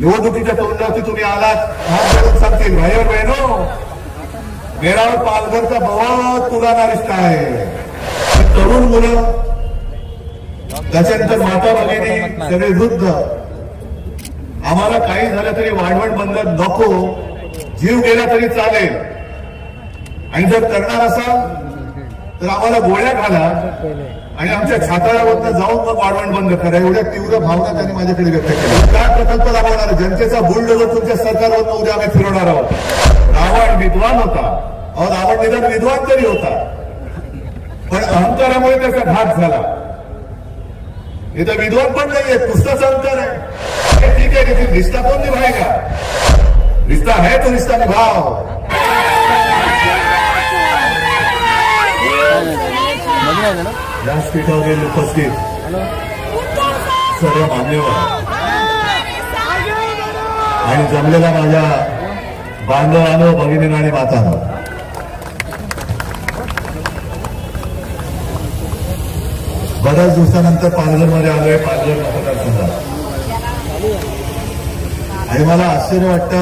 निवडणुकीच्या तोंडावरती तुम्ही आलात, हात जोडून सांगतील भाई और बहनो, मेरा और पालघर का बहुत पुराना रिश्ता है. तरुण मुलं, त्याच्यानंतर माता भगिनी, सगळे वृद्ध, आम्हाला काही झालं तरी वाढवण बंद नको, जीव गेला तरी चालेल, आणि जर करणार असाल तर आम्हाला गोळ्या घाला आणि आमच्या छाताळावरनं जाऊन मग वाढवण बंद करा. एवढ्या तीव्र भावना त्यांनी माझ्याकडे व्यक्त केल्या. काय प्रकल्प राबवणार, जनतेचा बुलडोजर तुमच्या सरकारवरनं उद्या आम्ही फिरवणार आहोत. रावण विद्वान होता, अहो रावण निदान विद्वान तरी होता, पण अहंकारामुळे त्याचा घात झाला. इथं विद्वान पण नाहीये, पुस्तकाचा अहंकार आहे. ठीक आहे, लेकिन रिश्ता कौन निभाएगा? रिश्ता है तो रिश्ता निभाओ. व्यासपीठावरील उपस्थित सर्व मान्यवर आणि जमलेला माझ्या बांधवांनो, भगिनींनो आणि मातांनो, बऱ्याच दिवसानंतर पालघरमध्ये आलोय, पालघर मतदारसंघात, आणि मला आश्चर्य वाटतं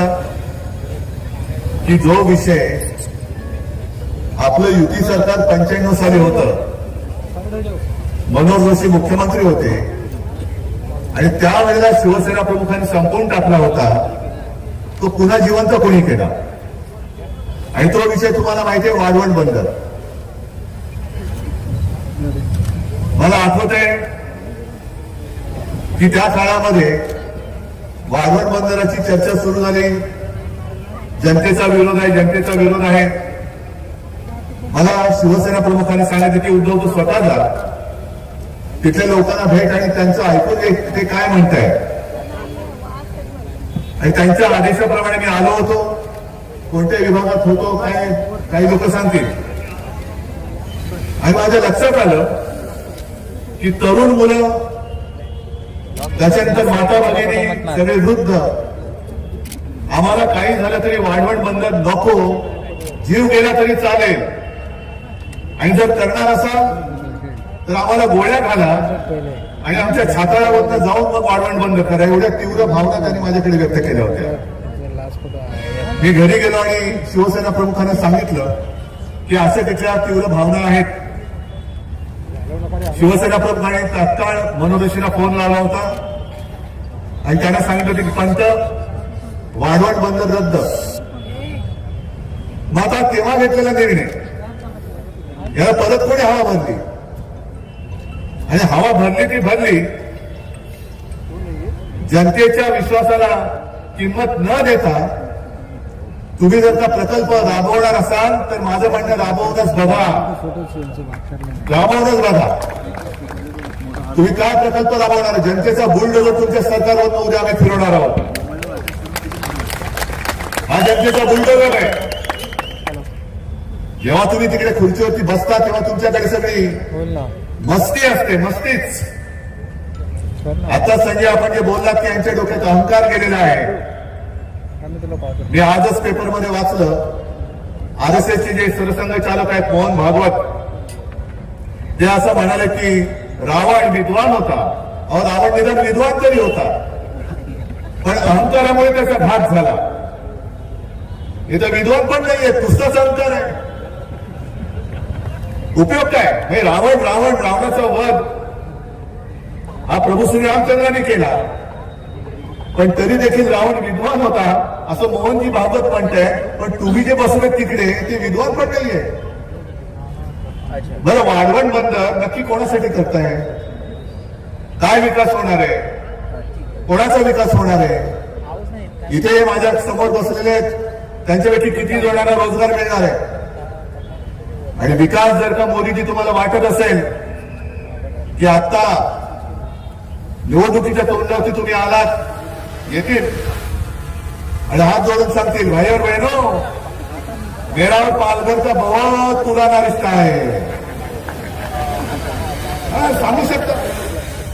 की जो विषय आपलं युती सरकार 95 साली होतं, मनोहर जोशी मुख्यमंत्री होते आणि त्यावेळेला शिवसेना प्रमुखांनी संपवून टाकला होता, तो पुन्हा जिवंत कोणी केला. आणि तो विषय तुम्हाला माहिती आहे, वाढवण बंद. मला आठवत आहे की त्या काळामध्ये वाढवण बंदराची चर्चा सुरू झाली. जनतेचा विरोध आहे, जनतेचा विरोध आहे. मला शिवसेना प्रमुखांनी सांगितलं की उद्धव तू स्वतः जा, तिथल्या लोकांना भेट आणि त्यांचं ऐकून घे, ते काय म्हणताय. आणि त्यांच्या आदेशाप्रमाणे मी आलो होतो. कोणत्या विभागात होतो काय, काही लोक सांगतील. आणि माझ्या लक्षात आलं की तरुण मुलं, त्याच्यानंतर माता भगिनी, सगळे वृद्ध, आम्हाला काही झालं तरी वाढवण बंद नको, जीव गेला तरी चालेल, आणि जर करणार असाल तर आम्हाला गोळ्या घाला आणि आमच्या छाताळावरनं जाऊन मग वाढवण बंद करा. एवढ्या तीव्र भावना त्यांनी माझ्याकडे व्यक्त केल्या होत्या. मी घरी गेलो आणि शिवसेना प्रमुखांना सांगितलं की अशा त्याच्या तीव्र भावना आहेत. शिवसेना प्रमुखांनी तात्काळ मनोहर जोशीला फोन लावला होता आणि त्यांना सांगितलं होतं की पंत, वाढवण बंद रद्द. मग आता तेव्हा घेतलेला निर्णय, याला परत कोणी हवा भरली, आणि हवा भरली ती भरली. जनतेच्या विश्वासाला किंमत न देता तुम्ही जर का प्रकल्प राबवणार असाल तर माझं म्हणणं राबवूनच बघा, राबवूनच बघा. तुम्ही काय प्रकल्प राबवणार? जनतेचा बुलडोजर तुमच्या सरकारवरनं उद्या आम्ही फिरवणार आहोत. हा जनतेचा बुलडोजर आहे. जेव्हा तुम्ही तिकडे खुर्चीवरती बसता तेव्हा तुमच्याकडे सगळी मस्ती असते, मस्तीच. आता संजय आपण जे बोललात की यांच्या डोक्यात अहंकार गेलेला आहे. मी आजच पेपरमध्ये वाचलं, आरएसएसचे जे सरसंघचालक आहेत मोहन भागवत, ते असं म्हणाले की रावण विद्वान होता, अहो रावण निदान विद्वान तरी होता, पण अहंकारामुळे त्याचा घात झाला. इथं विद्वान पण नाहीये, पुस्तकाचा अहंकार आहे. उपयोग काय? रावण रावण रावणाचा वध हा प्रभू श्री रामचंद्रांनी केला, पण तरी देखील रावण विद्वान होता असं मोहनजी भागवत म्हणताय. पण तुम्ही जे बसले तिकडे ते विद्वान पण नाहीये. बरं, वाढवण बंद नक्की कोणासाठी करताय? काय विकास होणार आहे? कोणाचा विकास होणार आहे? इथे माझ्या समोर बसलेले आहेत, त्यांच्यापैकी किती जणांना रोजगार मिळणार आहे? आणि विकास जर का मोदीजी तुम्हाला वाटत असेल की आता निवडणुकीच्या तोंडावरती तुम्ही आलात, येतील आणि हात जोडून सांगतील भाई और बहनो, मेरा और पालघर का बहुत पुराना रिश्ता है, सांगू शकता.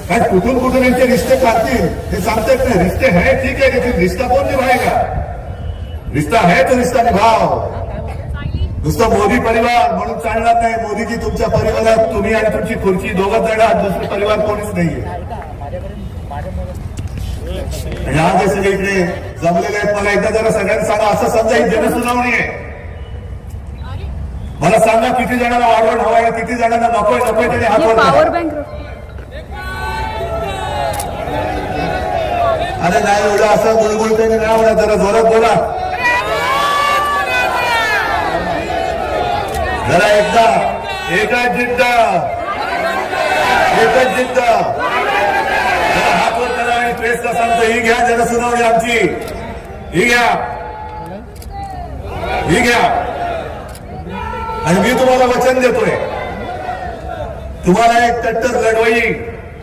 काय कुठून कुठून यांचे रिश्ते काढतील हे सांगता येत नाही. रिश्ते है ठीक है, लेकिन रिश्ता कौन निभाएगा? रिश्ता है तो रिश्ता निभाओ. नुसतं मोदी परिवार म्हणून चालणार नाही. मोदीजी तुमच्या परिवारात तुम्ही आणि तुमची खुर्ची दोघं जण आहात, दुसरे परिवार कोणीच नाहीये. ह्या जे सगळे इकडे जमलेले आहेत मला एकदा जरा सगळ्यांनी सांगा असं समजा ही जनसुनावणी आहे. मला सांगा किती जणांना वाढवण हवाय किती जणांना नकोय नकोय त्याने हात वर पावर करा. बैंक अरे नाही एवढं असं गुळगुळतेने नाही म्हणा जरा जोरात बोला जरा एकदा एकच जिद्द एकच जिद्द जरा हात वर करा आणि प्रेसला सांगतो ही घ्या जनसुनावणी आमची ही घ्या ही घ्या आणि मी तुम्हाला वचन देतोय तुम्हाला एक कट्टर लढवई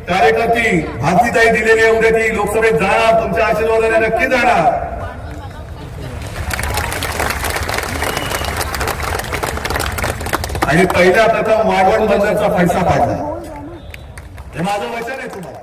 कार्यकर्ती भारतीताई दिलेली आहे उद्या ती लोकसभेत जाणार तुमच्या आशीर्वादाने नक्की जाणार आणि पहिल्या प्रथम वाढवण बंदरचा पैसा पाडला हे माझं वचन आहे तुम्हाला.